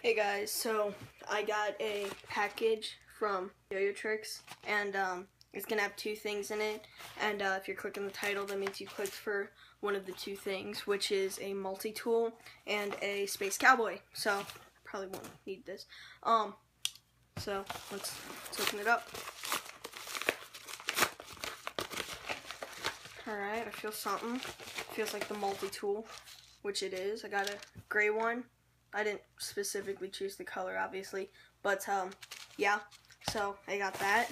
Hey guys, so I got a package from Yo-Yo Tricks, and it's gonna have two things in it, and if you're clicking the title, that means you clicked for one of the two things, which is a multi-tool and a space cowboy. So I probably won't need this. So let's open it up. Alright, I feel something. It feels like the multi-tool, which it is. I got a gray one. I didn't specifically choose the color, obviously, but yeah, so I got that.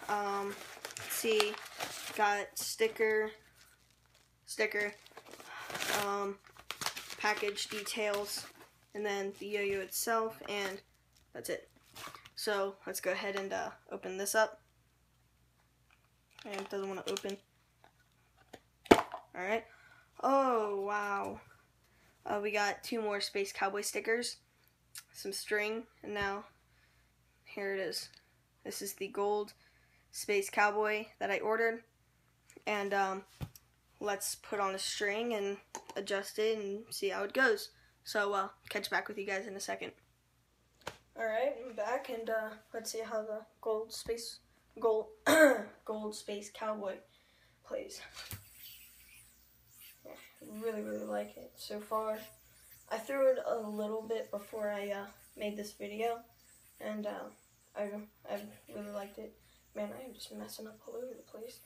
Let's see, got sticker, package details, and then the yo-yo itself, and that's it. So let's go ahead and open this up. And it doesn't want to open. Alright. Oh, wow. We got two more Space Cowboy stickers, some string, and now here it is. This is the gold Space Cowboy that I ordered, and let's put on a string and adjust it and see how it goes. So catch back with you guys in a second. Alright, I'm back, and let's see how the gold Space Cowboy plays. Really like it so far. I threw it a little bit before I made this video, and I really liked it. Man, I am just messing up all over the place.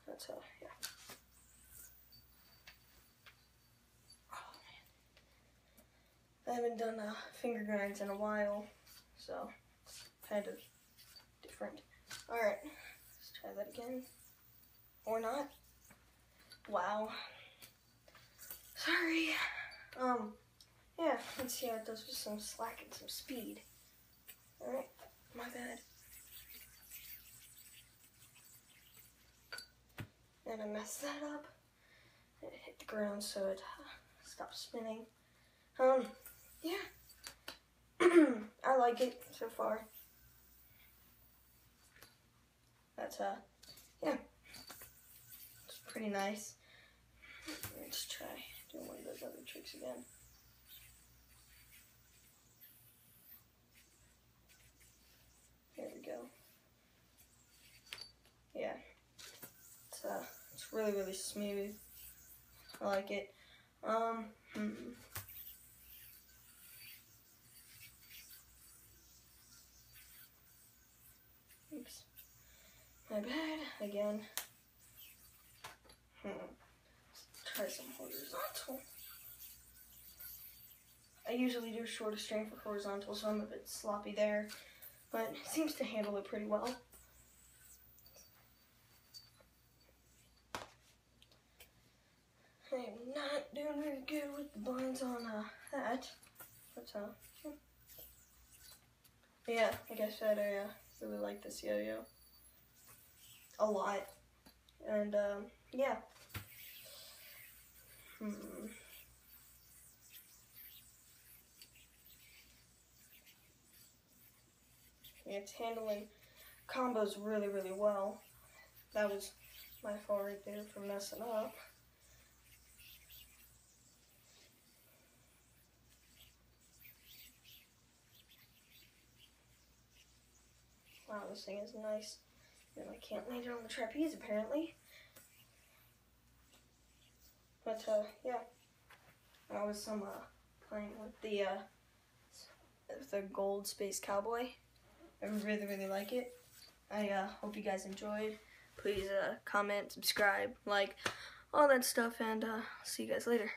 That's yeah. I haven't done finger grinds in a while, so it's kind of different. Alright, let's try that again. Or not. Wow. Sorry. Yeah, let's see how it does with some slack and some speed. Alright, my bad. And I messed that up. It hit the ground so it stopped spinning. Yeah, I like it so far. That's yeah, it's pretty nice. Let's try doing one of those other tricks again. Here we go. Yeah, it's really smooth. I like it. Oops. My bad. Again. Let's try some horizontal. I usually do shorter string for horizontal, so I'm a bit sloppy there, but it seems to handle it pretty well. I'm not doing very good with the blinds on that, but yeah, like I said, I really like this yo-yo a lot, and yeah. Yeah, it's handling combos really well. That was my fault right there for messing up. Wow, this thing is nice. And I can't land it on the trapeze apparently. But yeah, that was some playing with the gold Space Cowboy. I really like it. I hope you guys enjoyed. Please comment, subscribe, like, all that stuff, and see you guys later.